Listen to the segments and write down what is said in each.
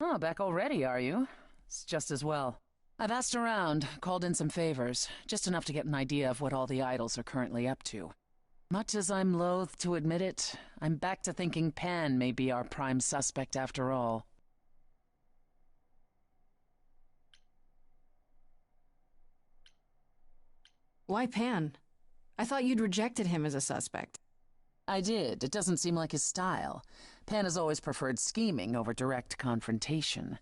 Oh, back already, are you? It's just as well. I've asked around, called in some favors, just enough to get an idea of what all the idols are currently up to. Much as I'm loath to admit it, I'm back to thinking Pan may be our prime suspect after all. Why Pan? I thought you'd rejected him as a suspect. I did. It doesn't seem like his style. Pan has always preferred scheming over direct confrontation.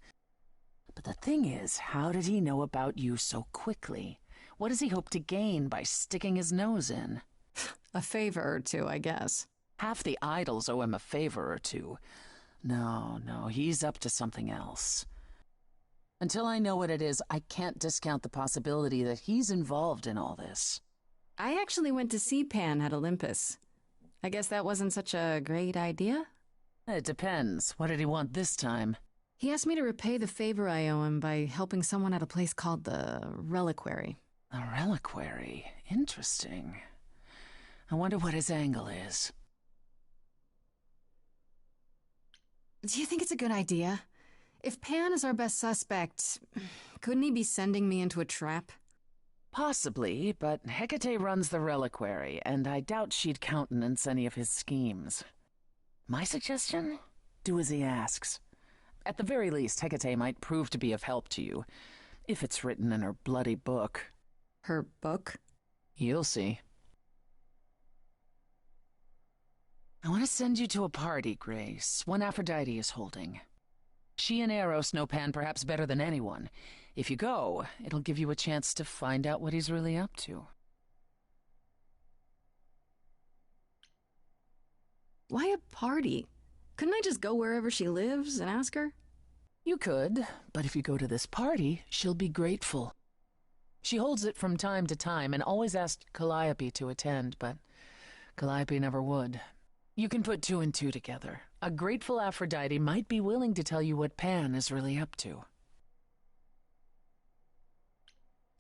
But the thing is, how did he know about you so quickly? What does he hope to gain by sticking his nose in? A favor or two, I guess. Half the idols owe him a favor or two. No, he's up to something else. Until I know what it is, I can't discount the possibility that he's involved in all this. I actually went to see Pan at Olympus. I guess that wasn't such a great idea? It depends. What did he want this time? He asked me to repay the favor I owe him by helping someone at a place called the Reliquary. A reliquary? Interesting. I wonder what his angle is. Do you think it's a good idea? If Pan is our best suspect, couldn't he be sending me into a trap? Possibly, but Hecate runs the reliquary, and I doubt she'd countenance any of his schemes. My suggestion? Do as he asks. At the very least, Hecate might prove to be of help to you, if it's written in her bloody book. Her book? You'll see. I want to send you to a party, Grace, one Aphrodite is holding. She and Eros know Pan perhaps better than anyone. If you go, it'll give you a chance to find out what he's really up to. Why a party? Couldn't I just go wherever she lives and ask her? You could, but if you go to this party, she'll be grateful. She holds it from time to time and always asked Calliope to attend, but Calliope never would. You can put two and two together. A grateful Aphrodite might be willing to tell you what Pan is really up to.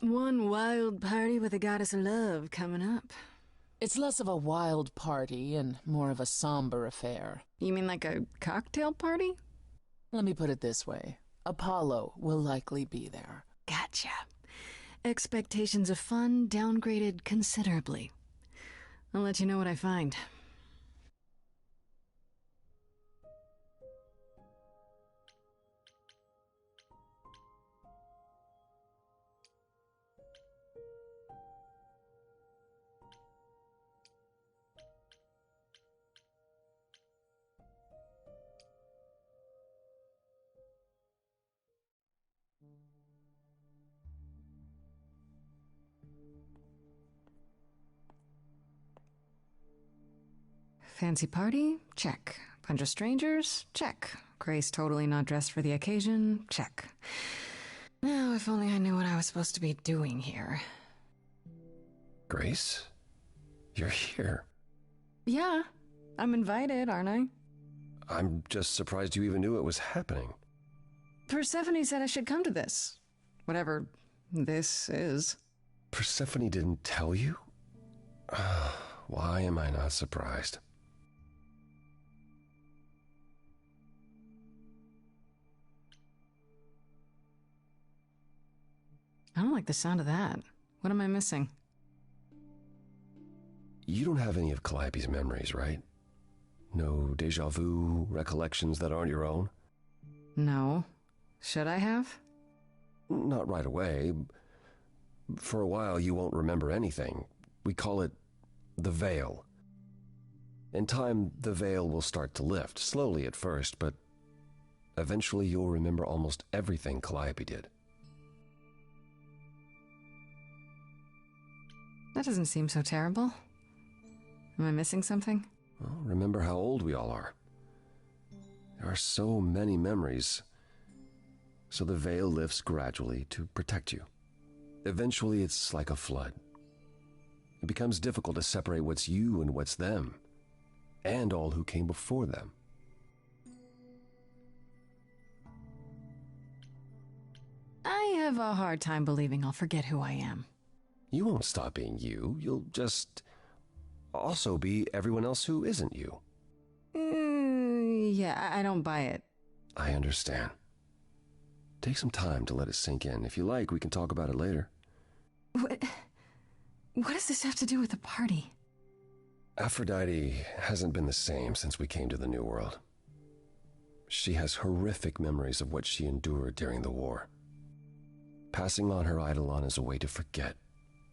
One wild party with a goddess of love coming up. It's less of a wild party and more of a somber affair. You mean like a cocktail party? Let me put it this way. Apollo will likely be there. Gotcha. Expectations of fun downgraded considerably. I'll let you know what I find. Fancy party? Check. Bunch of strangers? Check. Grace totally not dressed for the occasion? Check. Now, if only I knew what I was supposed to be doing here. Grace? You're here. Yeah, I'm invited, aren't I? I'm just surprised you even knew it was happening. Persephone said I should come to this. Whatever this is. Persephone didn't tell you? Why am I not surprised? I don't like the sound of that. What am I missing? You don't have any of Calliope's memories, right? No deja vu, recollections that aren't your own? No. Should I have? Not right away. For a while, you won't remember anything. We call it the veil. In time, the veil will start to lift, slowly at first, but eventually you'll remember almost everything Calliope did. That doesn't seem so terrible. Am I missing something? Well, remember how old we all are. There are so many memories. So the veil lifts gradually to protect you. Eventually, it's like a flood. It becomes difficult to separate what's you and what's them, and all who came before them. I have a hard time believing I'll forget who I am. You won't stop being you. You'll just also be everyone else who isn't you. Yeah, I don't buy it. I understand. Take some time to let it sink in. If you like, we can talk about it later. What does this have to do with the party? Aphrodite hasn't been the same since we came to the New World. She has horrific memories of what she endured during the war. Passing on her eidolon is a way to forget,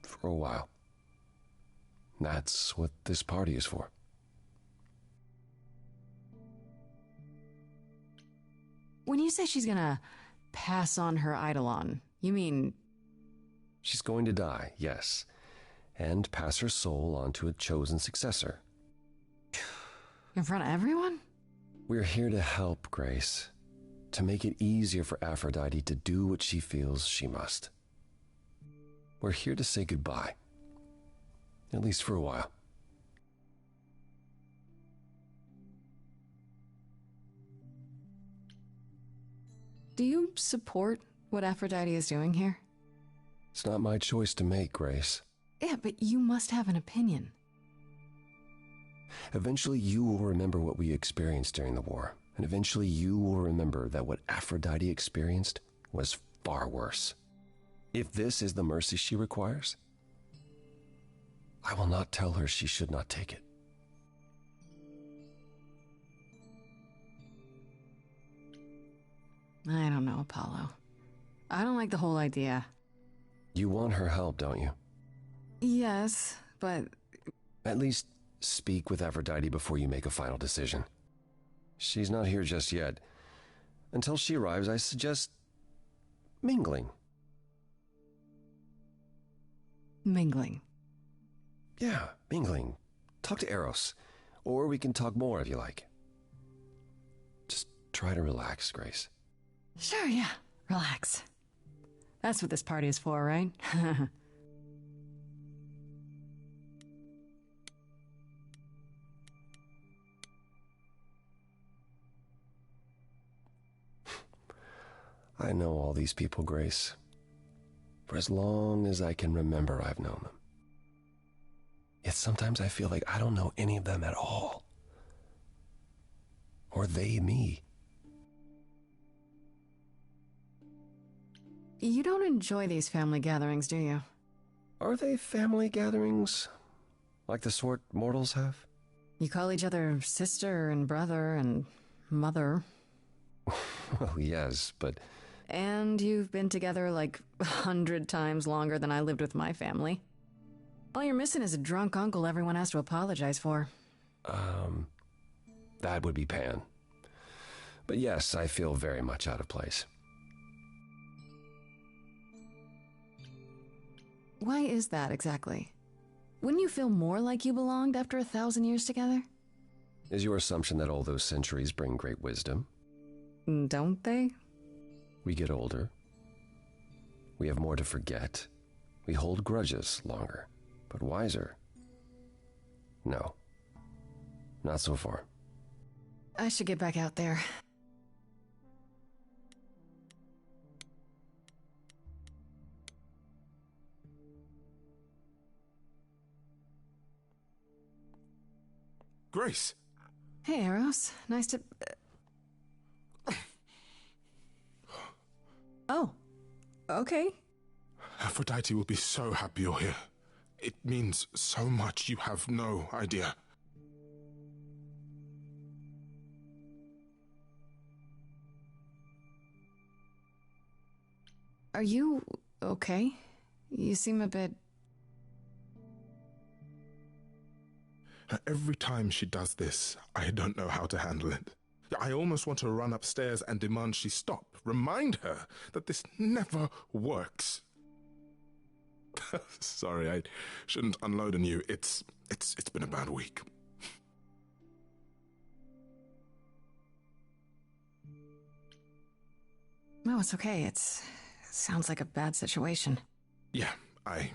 for a while. That's what this party is for. When you say she's gonna pass on her eidolon, you mean... She's going to die, yes, and pass her soul on to a chosen successor. In front of everyone? We're here to help, Grace, to make it easier for Aphrodite to do what she feels she must. We're here to say goodbye, at least for a while. Do you support what Aphrodite is doing here? It's not my choice to make, Grace. Yeah, but you must have an opinion. Eventually you will remember what we experienced during the war, and eventually you will remember that what Aphrodite experienced was far worse. If this is the mercy she requires, I will not tell her she should not take it. I don't know, Apollo. I don't like the whole idea. You want her help, don't you? Yes, but... At least speak with Aphrodite before you make a final decision. She's not here just yet. Until she arrives, I suggest mingling. Mingling? Yeah, mingling. Talk to Eros. Or we can talk more if you like. Just try to relax, Grace. Sure, yeah. Relax. That's what this party is for, right? I know all these people, Grace. For as long as I can remember, I've known them. Yet sometimes I feel like I don't know any of them at all. Or they me. You don't enjoy these family gatherings, do you? Are they family gatherings? Like the sort mortals have? You call each other sister and brother and mother. Well, yes, but... And you've been together like 100 times longer than I lived with my family. All you're missing is a drunk uncle everyone has to apologize for. That would be Pan. But yes, I feel very much out of place. Why is that exactly? Wouldn't you feel more like you belonged after 1,000 years together? Is your assumption that all those centuries bring great wisdom? Don't they? We get older. We have more to forget. We hold grudges longer, but wiser. No. Not so far. I should get back out there. Grace! Hey, Eros. Nice to... Oh. Okay. Aphrodite will be so happy you're here. It means so much, you have no idea. Are you okay? You seem a bit... Every time she does this, I don't know how to handle it. I almost want to run upstairs and demand she stop. Remind her that this never works. Sorry, I shouldn't unload on you. It's been a bad week. No, it's okay. It sounds like a bad situation. Yeah, I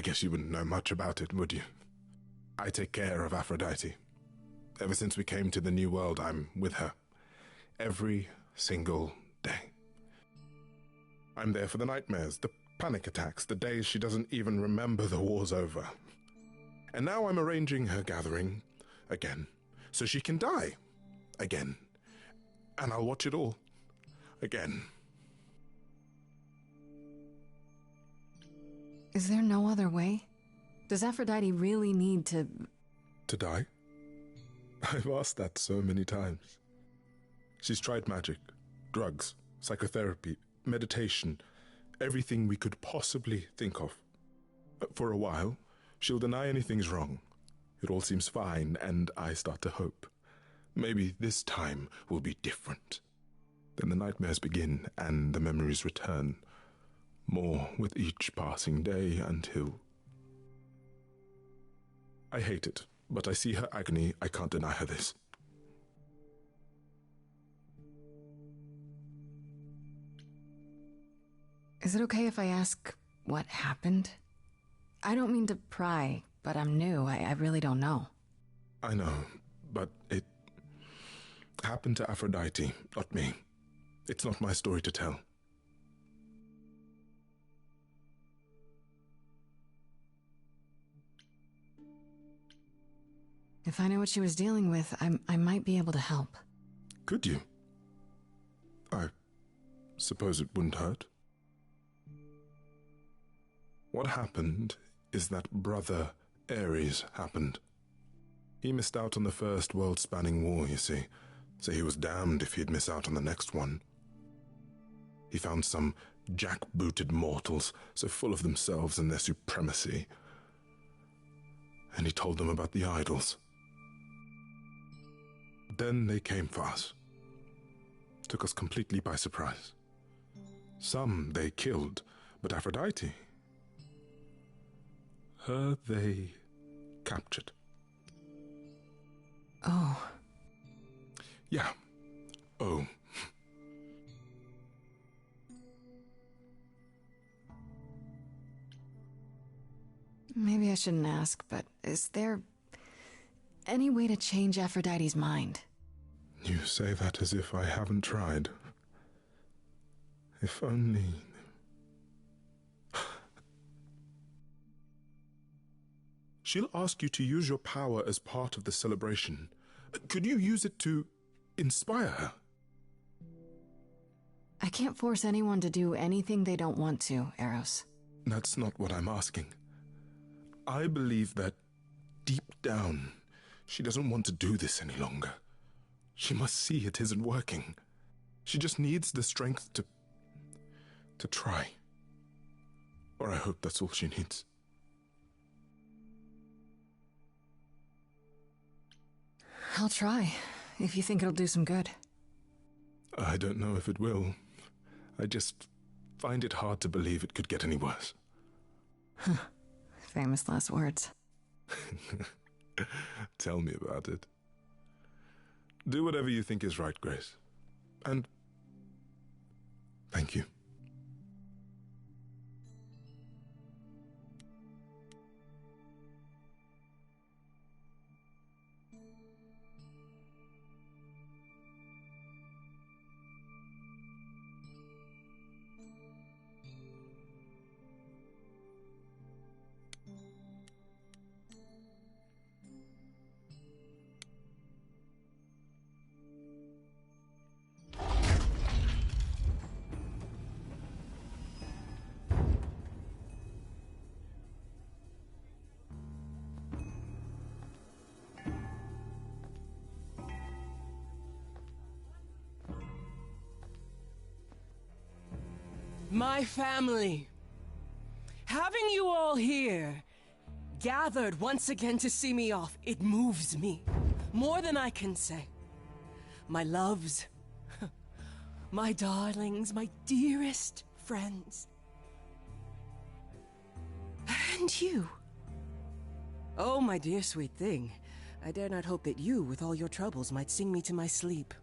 guess you wouldn't know much about it, would you? I take care of Aphrodite. Ever since we came to the New World, I'm with her. Every single day. I'm there for the nightmares, the panic attacks, the days she doesn't even remember the war's over. And now I'm arranging her gathering again, so she can die again. And I'll watch it all. again. Is there no other way? Does Aphrodite really need to... To die? I've asked that so many times. She's tried magic, drugs, psychotherapy, meditation, everything we could possibly think of. For a while, she'll deny anything's wrong. It all seems fine, and I start to hope. Maybe this time will be different. Then the nightmares begin, and the memories return. More with each passing day until... I hate it, but I see her agony. I can't deny her this. Is it okay if I ask what happened? I don't mean to pry, but I'm new. I really don't know. I know, but it happened to Aphrodite, not me. It's not my story to tell. If I know what she was dealing with, I might be able to help. Could you? I suppose it wouldn't hurt. What happened is that Brother Ares happened. He missed out on the first world-spanning war, you see, so he was damned if he'd miss out on the next one. He found some jackbooted mortals so full of themselves and their supremacy, and he told them about the idols. Then they came for us. Took us completely by surprise. Some they killed, but Aphrodite, her they captured. Oh. Yeah. Oh. Maybe I shouldn't ask, but is there any way to change Aphrodite's mind? You say that as if I haven't tried. If only... She'll ask you to use your power as part of the celebration. Could you use it to inspire her? I can't force anyone to do anything they don't want to, Eros. That's not what I'm asking. I believe that, deep down, she doesn't want to do this any longer. She must see it isn't working. She just needs the strength to try. Or I hope that's all she needs. I'll try, if you think it'll do some good. I don't know if it will. I just find it hard to believe it could get any worse. Famous last words. Tell me about it. Do whatever you think is right, Grace. And thank you. My family. Having you all here, gathered once again to see me off, it moves me. More than I can say. My loves, my darlings, my dearest friends. And you. Oh, my dear sweet thing. I dare not hope that you, with all your troubles, might sing me to my sleep.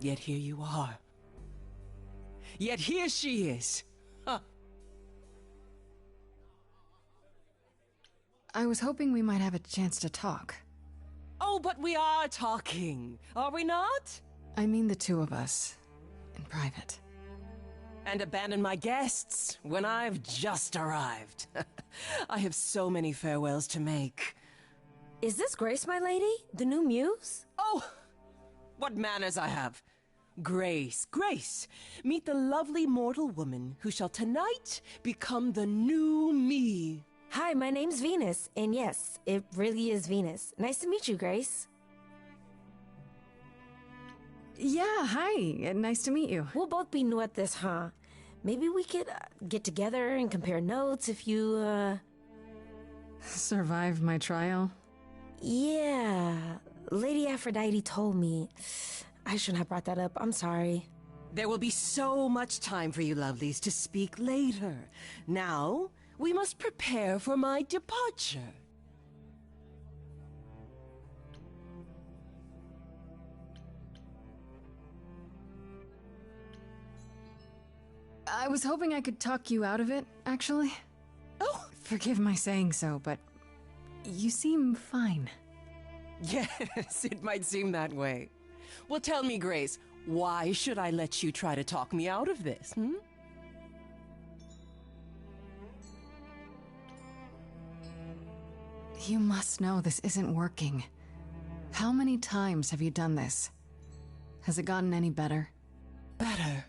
Yet here you are. Yet here she is. Huh. I was hoping we might have a chance to talk. Oh, but we are talking, are we not? I mean the two of us, in private. And abandon my guests when I've just arrived. I have so many farewells to make. Is this Grace, my lady? The new muse? Oh, what manners I have. Grace, Grace, meet the lovely mortal woman who shall tonight become the new me. Hi, my name's Venus, and yes, it really is Venus. Nice to meet you, Grace. Yeah, hi. Nice to meet you. We'll both be new at this, huh? Maybe we could get together and compare notes if you, Survived my trial? Yeah, Lady Aphrodite told me. I shouldn't have brought that up. I'm sorry. There will be so much time for you lovelies to speak later. Now, we must prepare for my departure. I was hoping I could talk you out of it, actually. Oh, Forgive my saying so, but you seem fine. yes, it might seem that way. Well, tell me, Grace, why should I let you try to talk me out of this, You must know this isn't working. How many times have you done this? Has it gotten any better? Better.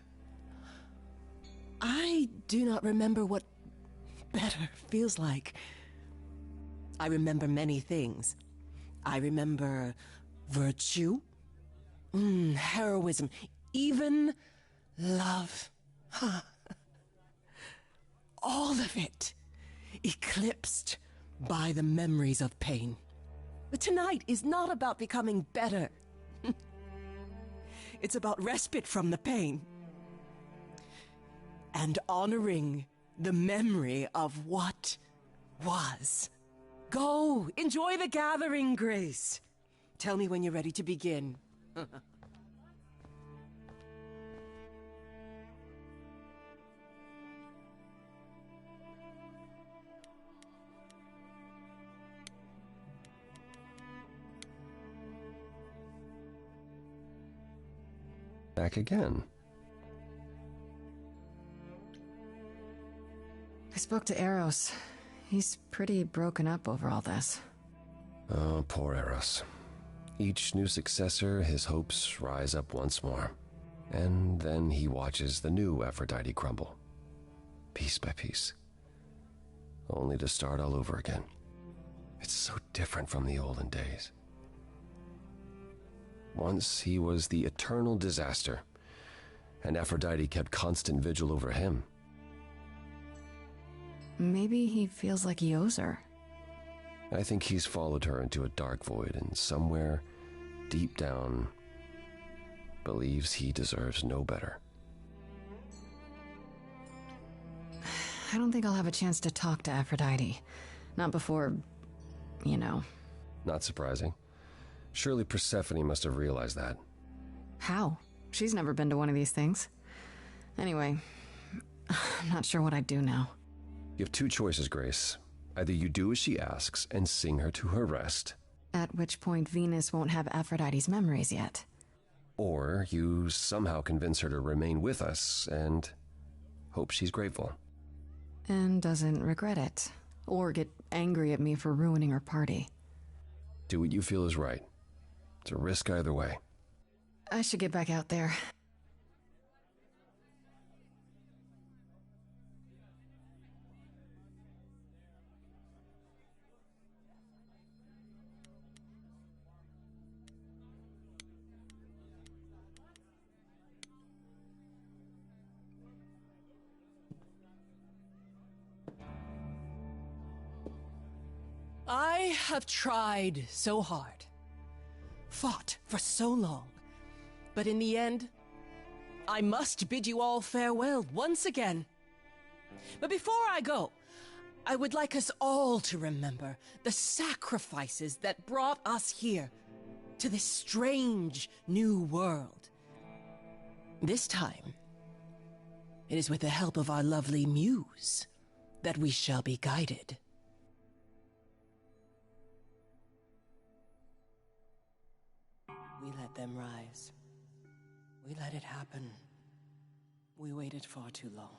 I do not remember what better feels like. I remember many things. I remember virtue, heroism, even love. All of it eclipsed by the memories of pain. But tonight is not about becoming better. It's about respite from the pain and honoring the memory of what was. Go, enjoy the gathering, Grace. Tell me when you're ready to begin. Back again. I spoke to Eros. He's pretty broken up over all this. Oh, poor Eros. Each new successor, his hopes rise up once more. And then he watches the new Aphrodite crumble, piece by piece, only to start all over again. It's so different from the olden days. Once he was the eternal disaster, and Aphrodite kept constant vigil over him. Maybe he feels like he owes her. I think he's followed her into a dark void, and somewhere, deep down, believes he deserves no better. I don't think I'll have a chance to talk to Aphrodite. Not before, you know. Not surprising. Surely Persephone must have realized that. How? She's never been to one of these things. Anyway, I'm not sure what I'd do now. You have two choices, Grace. Either you do as she asks and sing her to her rest, At which point Venus won't have Aphrodite's memories yet. or you somehow convince her to remain with us and hope she's grateful. And doesn't regret it. Or get angry at me for ruining her party. Do what you feel is right. It's a risk either way. I should get back out there. I have tried so hard, fought for so long, but in the end, I must bid you all farewell once again. But before I go, I would like us all to remember the sacrifices that brought us here to this strange new world. This time, it is with the help of our lovely muse that we shall be guided. We let them rise. We let it happen. We waited far too long.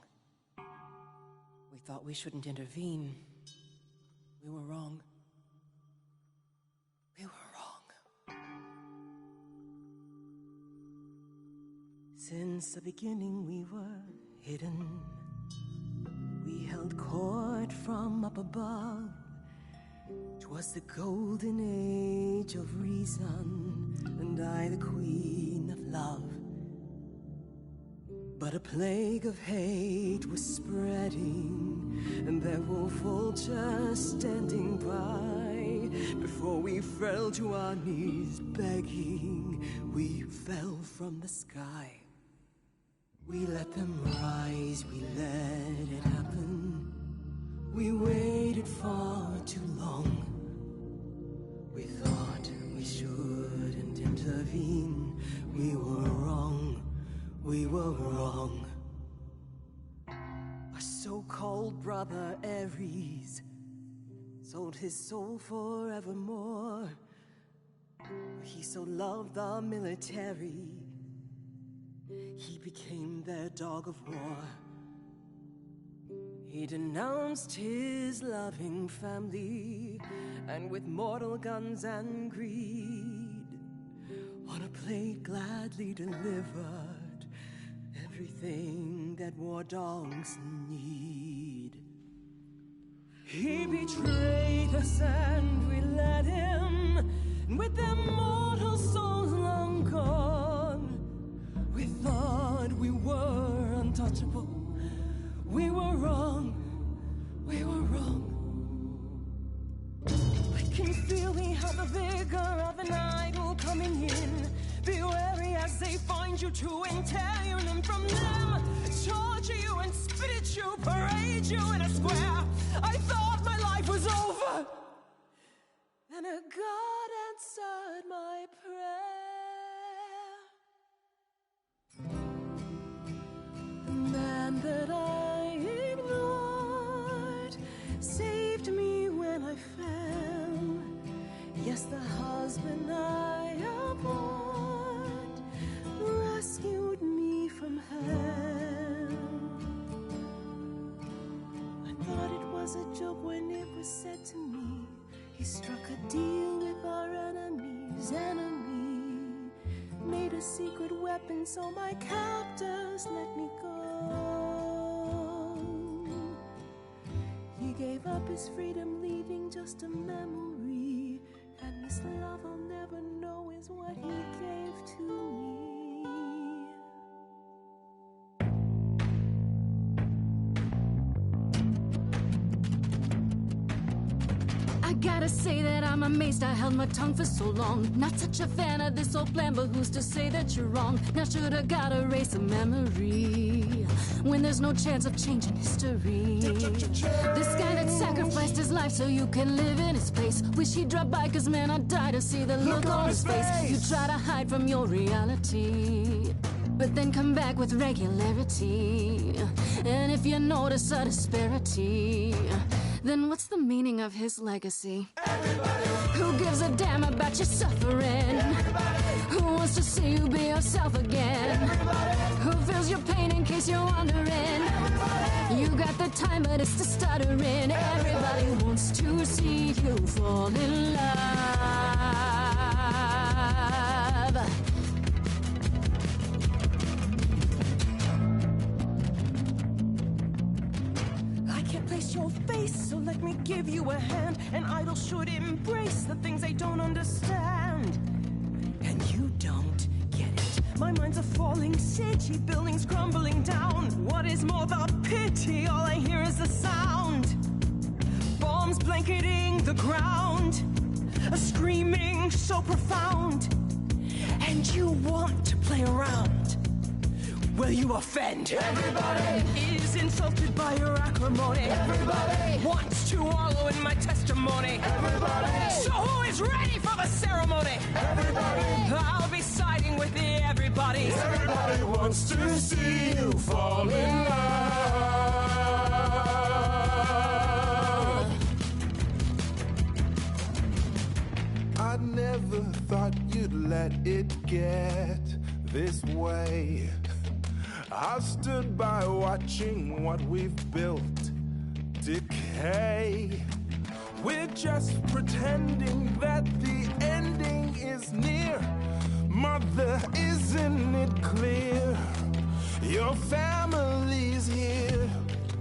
We thought we shouldn't intervene. We were wrong. We were wrong. Since the beginning we were hidden. We held court from up above. 'Twas the golden age of reason, and I the queen of love. But a plague of hate was spreading, and there were vultures standing by. Before we fell to our knees begging, we fell from the sky. We let them rise, we let it happen. We waited far too long. We thought we shouldn't intervene. We were wrong, we were wrong. Our so-called brother Ares sold his soul forevermore. He so loved the military, he became their dog of war. He denounced his loving family, and with mortal guns and greed, on a plate gladly delivered everything that war dogs need. He betrayed us and we let him, and with their mortal souls long gone, we thought we were untouchable. We were wrong, we were wrong. I can feel we have the vigor of an idol coming in. Be wary as they find you to entail your limb from them. Torture you and spit at you, parade you in a square. I thought my life was over, then a God answered my prayer. The man that I ignored saved me when I fell. Yes, the husband I abhorred rescued me from hell. I thought it was a joke when it was said to me. He struck a deal with our enemy's enemy, made a secret weapon so my captors let me go. He gave up his freedom, leaving just a memory, and this love I'll never know is what he gave to me. I gotta say that I'm amazed I held my tongue for so long. Not such a fan of this old plan, but who's to say that you're wrong? Now should I gotta erase a memory when there's no chance of changing history? This guy that sacrificed his life so you can live in his place, wish he'd drop by, cause man, I'd die to see the look on his face. You try to hide from your reality, but then come back with regularity. And if you notice a disparity, then what's the meaning of his legacy? Everybody. Who gives a damn about your suffering? Everybody. Who wants to see you be yourself again? Everybody. Who feels your pain in case you're wondering? Everybody. You got the time, but it's the stuttering. Everybody wants to see you fall in love. Place your face, so let me give you a hand. An idol should embrace the things they don't understand, and you don't get it. My mind's a falling city, buildings crumbling down. What is more, the pity, all I hear is the sound. Bombs blanketing the ground, a screaming so profound, and you want to play around. Well, you offend. Everybody is insulted by your acrimony. Everybody wants to wallow in my testimony. Everybody. So who is ready for the ceremony? Everybody. I'll be siding with the everybody. Everybody wants to see you fall in love. I never thought you'd let it get this way. I stood by watching what we've built decay. We're just pretending that the ending is near. Mother, isn't it clear? Your family's here.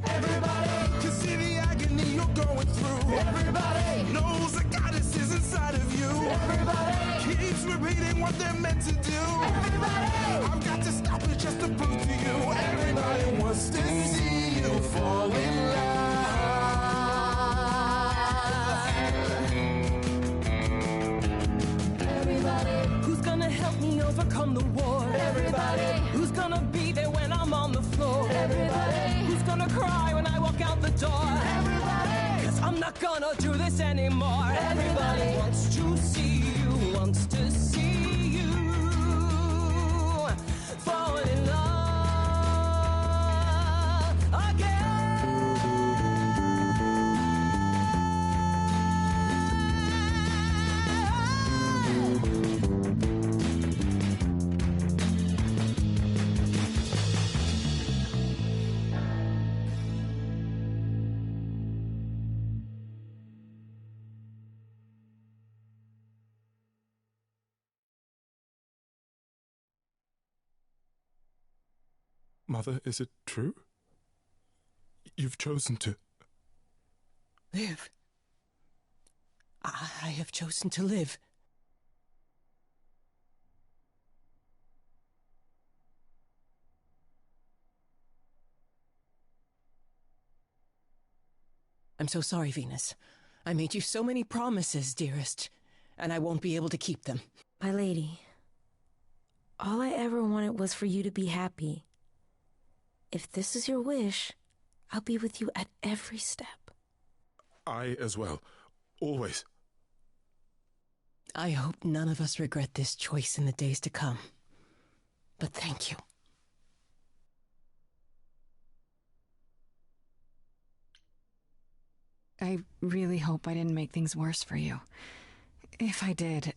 Everybody Can see the agony you're going through. Everybody Knows the goddess is inside of you. Everybody Keeps repeating what they're meant to do. Everybody I've got to stop it just to prove to you. Everybody wants to see you fall in love. Everybody Who's gonna help me overcome the war? Everybody Who's gonna be there when I'm on the floor? Everybody Who's gonna cry when I walk out the door? Everybody 'Cause I'm not gonna do this anymore. Everybody wants to see you, wants to see you fall in love again. Mother, is it true? You've chosen to... Live. I have chosen to live. I'm so sorry, Venus. I made you so many promises, dearest, and I won't be able to keep them. My lady, all I ever wanted was for you to be happy. If this is your wish, I'll be with you at every step. I as well. Always. I hope none of us regret this choice in the days to come. But thank you. I really hope I didn't make things worse for you. If I did...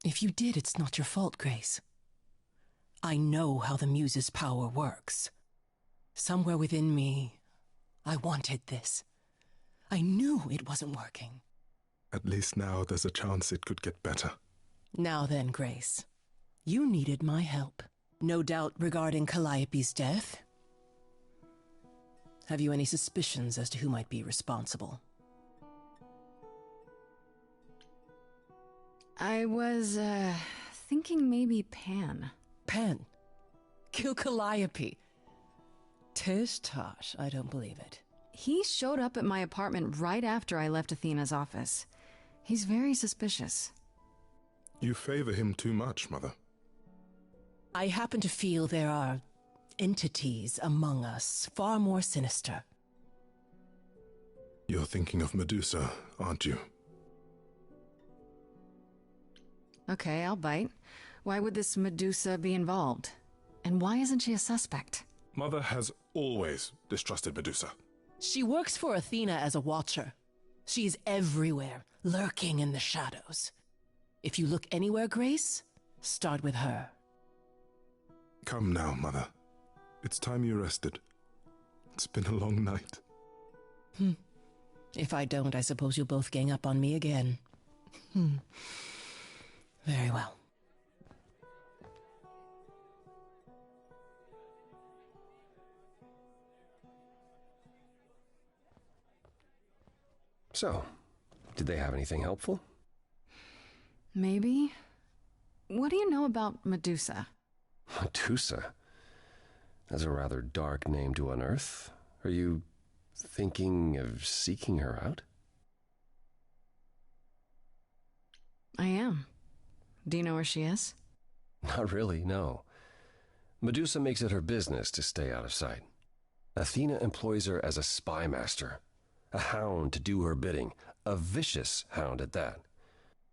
If you did, it's not your fault, Grace. I know how the Muse's power works. Somewhere within me, I wanted this. I knew it wasn't working. At least now there's a chance it could get better. Now then, Grace, you needed my help. No doubt regarding Calliope's death. Have you any suspicions as to who might be responsible? I was, thinking maybe Pan. Pan? Kill Calliope? Tish tosh, I don't believe it. He showed up at my apartment right after I left Athena's office. He's very suspicious. You favor him too much, Mother. I happen to feel there are entities among us far more sinister. You're thinking of Medusa, aren't you? Okay, I'll bite. Why would this Medusa be involved? And why isn't she a suspect? Mother has always distrusted Medusa. She works for Athena as a watcher. She's everywhere, lurking in the shadows. If you look anywhere, Grace, start with her. Come now, Mother. It's time you rested. It's been a long night. If I don't, I suppose you'll both gang up on me again. Very well. So, did they have anything helpful? Maybe? What do you know about Medusa? Medusa? That's a rather dark name to unearth. Are you thinking of seeking her out? I am. Do you know where she is? Not really, no. Medusa makes it her business to stay out of sight. Athena employs her as a spy master, a hound to do her bidding, a vicious hound at that.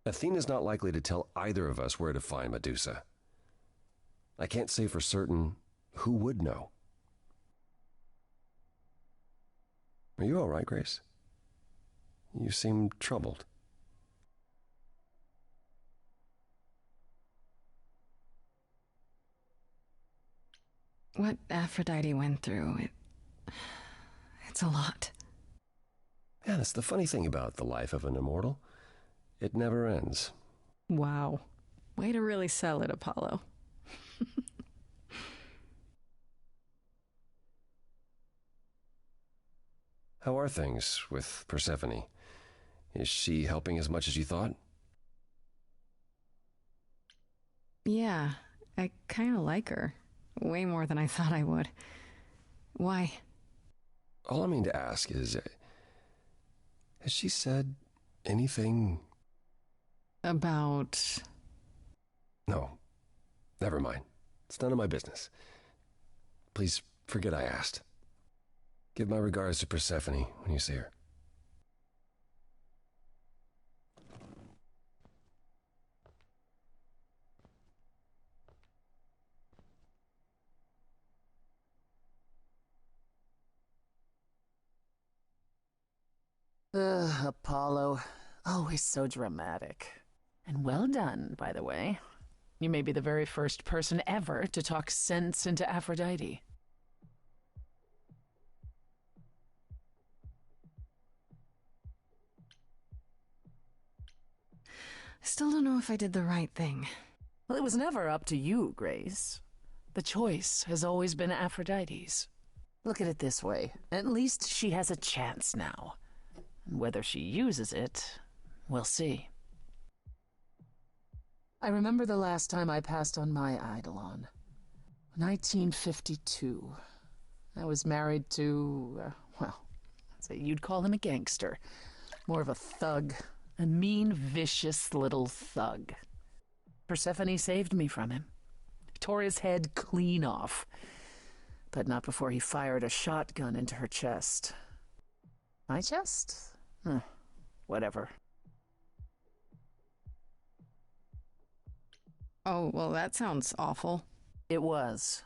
Athena's not likely to tell either of us where to find Medusa. I can't say for certain who would know. Are you all right, Grace? You seem troubled. What Aphrodite went through, it's a lot. Yeah, that's the funny thing about the life of an immortal. It never ends. Wow. Way to really sell it, Apollo. How are things with Persephone? Is she helping as much as you thought? Yeah, I kind of like her. Way more than I thought I would. Why? All I mean to ask is, has she said anything? About... No, never mind. It's none of my business. Please forget I asked. Give my regards to Persephone when you see her. Apollo. Always so dramatic. And well done, by the way. You may be the very first person ever to talk sense into Aphrodite. I still don't know if I did the right thing. Well, it was never up to you, Grace. The choice has always been Aphrodite's. Look at it this way. At least she has a chance now. And whether she uses it, we'll see. I remember the last time I passed on my Eidolon. 1952. I was married to, well, I'd say you'd call him a gangster. More of a thug. A mean, vicious little thug. Persephone saved me from him. Tore his head clean off. But not before he fired a shotgun into her chest. My chest? Whatever. Oh, well, that sounds awful. It was.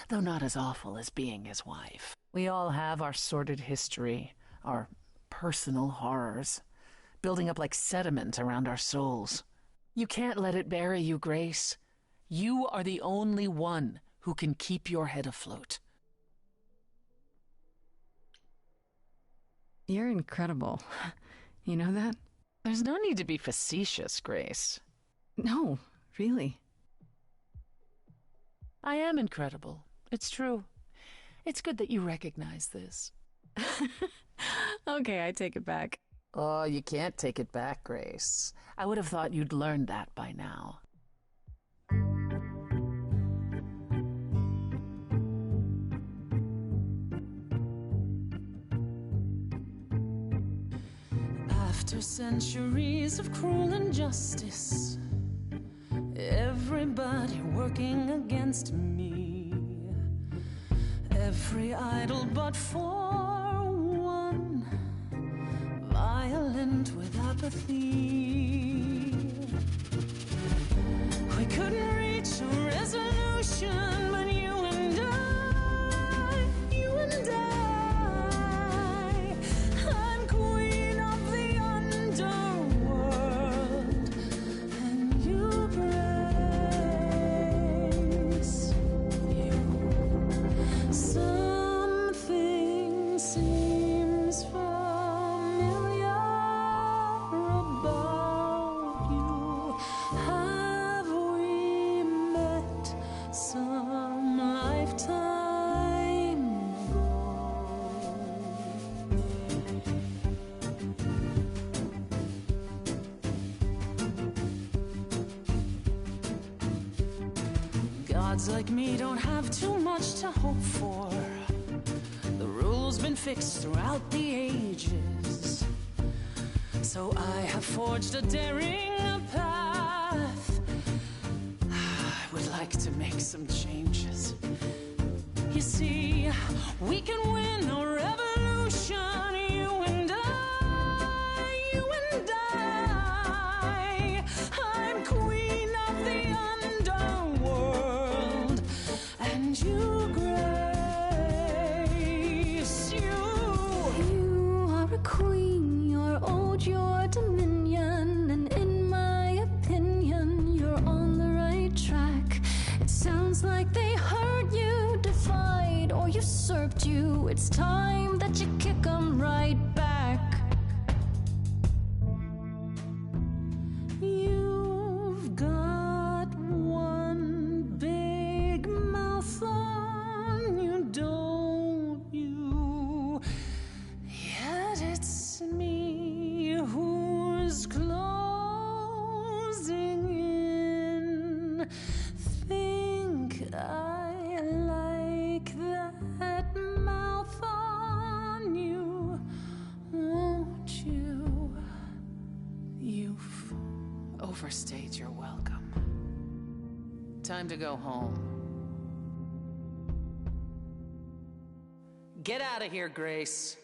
Though not as awful as being his wife. We all have our sordid history, our personal horrors, building up like sediment around our souls. You can't let it bury you, Grace. You are the only one who can keep your head afloat. You're incredible. You know that? There's no need to be facetious, Grace. No, really. I am incredible. It's true. It's good that you recognize this. Okay, I take it back. Oh, you can't take it back, Grace. I would have thought you'd learned that by now. After centuries of cruel injustice, everybody working against me, every idol but for one, violent with apathy. We couldn't reach a resolution, but you and I, I'm queen of the underworld, and you, Grace, you. Something seems familiar about you. Have we met some lifetime ago? Gods like me don't have too much to hope for. The rules been fixed throughout the ages. So I have forged a daring path. I would like to make some changes. You see, we can win a revolution, you and I, you and I. I'm queen of the underworld, and you, Grace, you. You are a queen, you're old, you're dominion, and in my opinion, you're on the right track. It sounds like they heard you, defied or usurped you. It's time that you kick 'em right back. You've got one big mouth on you, don't you? Yeah. overstayed your welcome. Time to go home. Get out of here, Grace.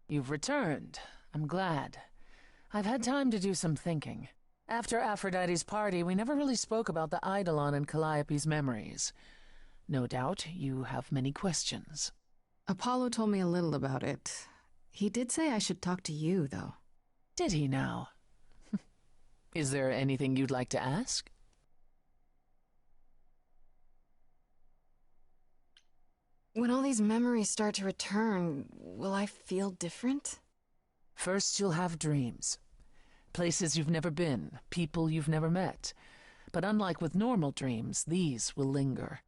You've returned. I'm glad. I've had time to do some thinking. After Aphrodite's party, we never really spoke about the Eidolon and Calliope's memories. No doubt you have many questions. Apollo told me a little about it. He did say I should talk to you, though. Did he now? Is there anything you'd like to ask? When all these memories start to return, will I feel different? First, you'll have dreams. Places you've never been, people you've never met. But unlike with normal dreams, these will linger.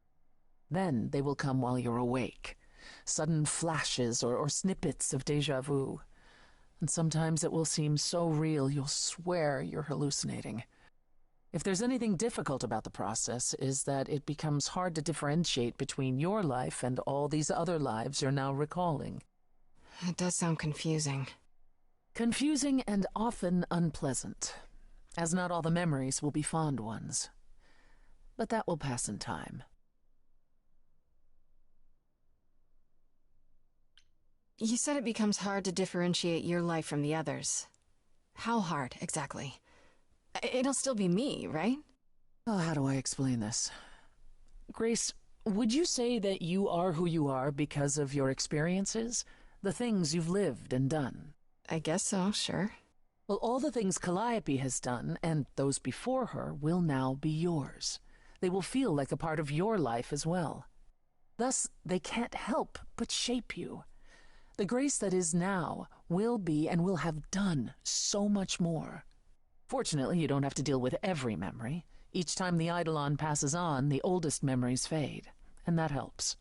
Then they will come while you're awake. Sudden flashes or snippets of déjà vu. And sometimes it will seem so real you'll swear you're hallucinating. If there's anything difficult about the process, is that it becomes hard to differentiate between your life and all these other lives you're now recalling. It does sound confusing. Confusing and often unpleasant, as not all the memories will be fond ones. But that will pass in time. You said it becomes hard to differentiate your life from the others. How hard, exactly? It'll still be me, right? Oh, how do I explain this? Grace, would you say that you are who you are because of your experiences? The things you've lived and done? I guess so, sure. Well, all the things Calliope has done, and those before her, will now be yours. They will feel like a part of your life as well. Thus, they can't help but shape you. The Grace that is now will be and will have done so much more. Fortunately, you don't have to deal with every memory. Each time the Eidolon passes on, the oldest memories fade, and that helps.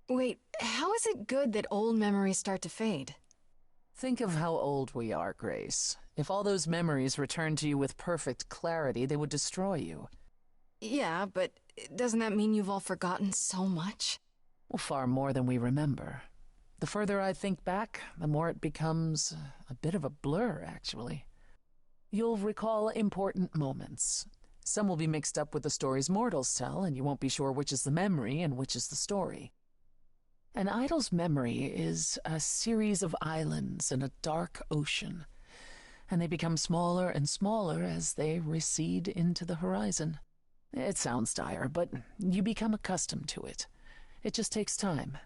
Wait, how is it good that old memories start to fade? Think of how old we are, Grace. If all those memories returned to you with perfect clarity, they would destroy you. Yeah, but doesn't that mean you've all forgotten so much? Well, far more than we remember. The further I think back, the more it becomes a bit of a blur, actually. You'll recall important moments. Some will be mixed up with the stories mortals tell, and you won't be sure which is the memory and which is the story. An idol's memory is a series of islands in a dark ocean, and they become smaller and smaller as they recede into the horizon. It sounds dire, but you become accustomed to it. It just takes time,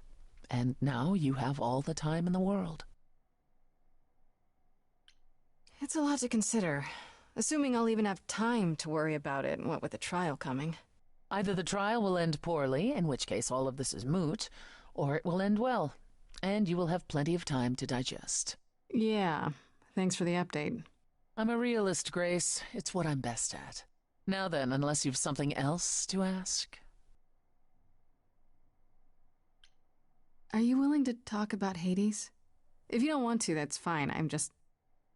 and now you have all the time in the world. It's a lot to consider, assuming I'll even have time to worry about it, what with the trial coming. Either the trial will end poorly, in which case all of this is moot, or it will end well, and you will have plenty of time to digest. Yeah, thanks for the update. I'm a realist, Grace. It's what I'm best at. Now then, unless you've something else to ask. Are you willing to talk about Hades? If you don't want to, that's fine. I'm just...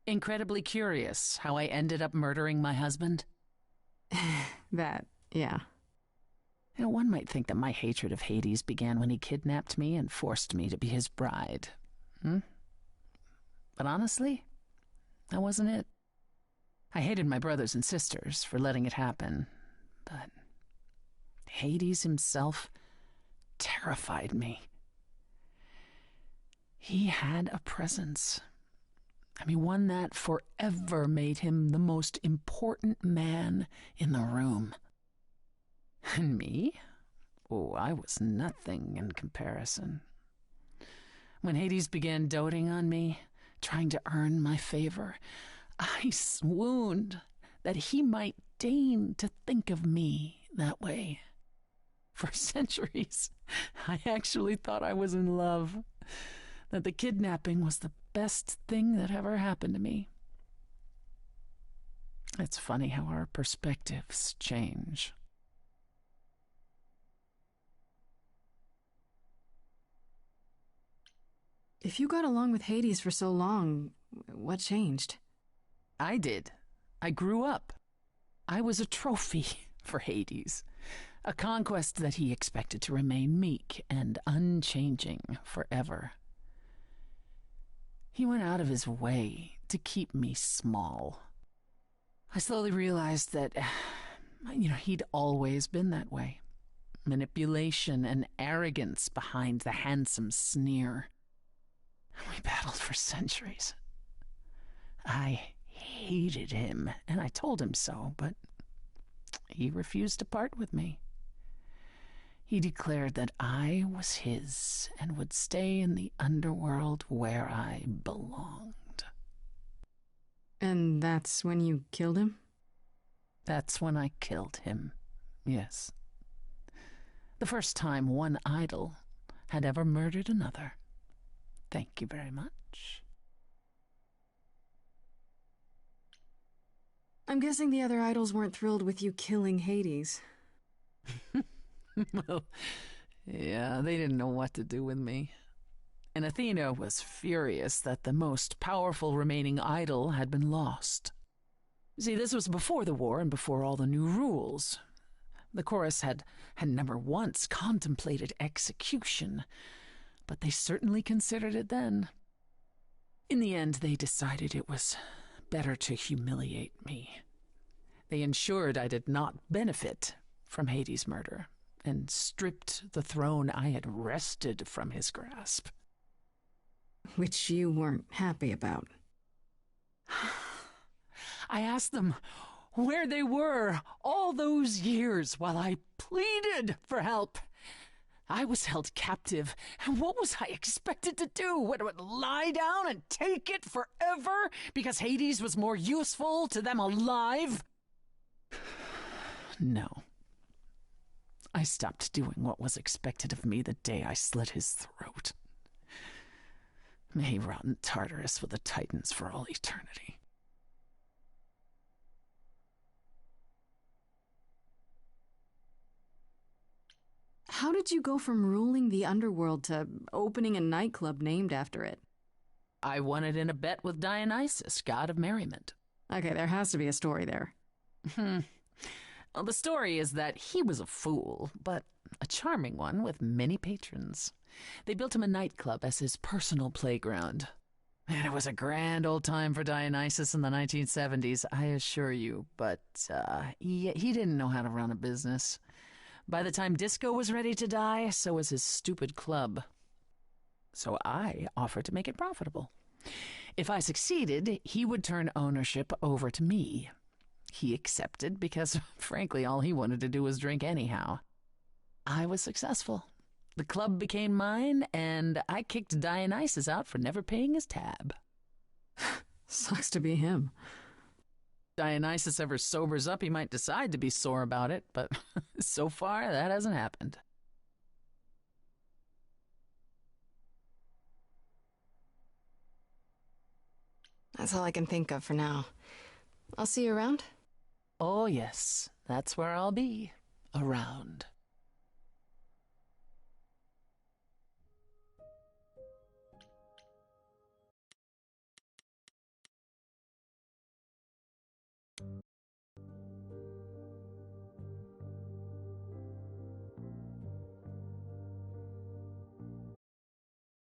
Incredibly curious how I ended up murdering my husband? That, yeah. You know, one might think that my hatred of Hades began when he kidnapped me and forced me to be his bride. But honestly, that wasn't it. I hated my brothers and sisters for letting it happen, but Hades himself terrified me. He had a presence. I mean, one that forever made him the most important man in the room. And me? Oh, I was nothing in comparison. When Hades began doting on me, trying to earn my favor, I swooned that he might deign to think of me that way. For centuries, I actually thought I was in love, that the kidnapping was the best thing that ever happened to me. It's funny how our perspectives change. If you got along with Hades for so long, what changed? I did. I grew up. I was a trophy for Hades, a conquest that he expected to remain meek and unchanging forever. He went out of his way to keep me small. I slowly realized that, he'd always been that way. Manipulation and arrogance behind the handsome sneer. We battled for centuries. I hated him, and I told him so, but he refused to part with me. He declared that I was his and would stay in the underworld where I belonged. And that's when you killed him? That's when I killed him, yes. The first time one idol had ever murdered another. Thank you very much. I'm guessing the other idols weren't thrilled with you killing Hades. Well, yeah, they didn't know what to do with me. And Athena was furious that the most powerful remaining idol had been lost. See, this was before the war and before all the new rules. The chorus had never once contemplated execution, but they certainly considered it then. In the end, they decided it was better to humiliate me. They ensured I did not benefit from Hades' murder, and stripped the throne I had wrested from his grasp. Which you weren't happy about. I asked them where they were all those years while I pleaded for help. I was held captive, and what was I expected to do? What, lie down and take it forever because Hades was more useful to them alive? No. I stopped doing what was expected of me the day I slit his throat. May he rot in Tartarus with the Titans for all eternity. How did you go from ruling the underworld to opening a nightclub named after it? I won it in a bet with Dionysus, god of merriment. Okay, there has to be a story there. Well, the story is that he was a fool, but a charming one with many patrons. They built him a nightclub as his personal playground. And it was a grand old time for Dionysus in the 1970s, I assure you, but he didn't know how to run a business. By the time disco was ready to die, so was his stupid club. So I offered to make it profitable. If I succeeded, he would turn ownership over to me. He accepted because, frankly, all he wanted to do was drink anyhow. I was successful. The club became mine, and I kicked Dionysus out for never paying his tab. Sucks to be him. Dionysus ever sobers up, he might decide to be sore about it, but so far that hasn't happened. That's all I can think of for now. I'll see you around. Oh yes, that's where I'll be. Around.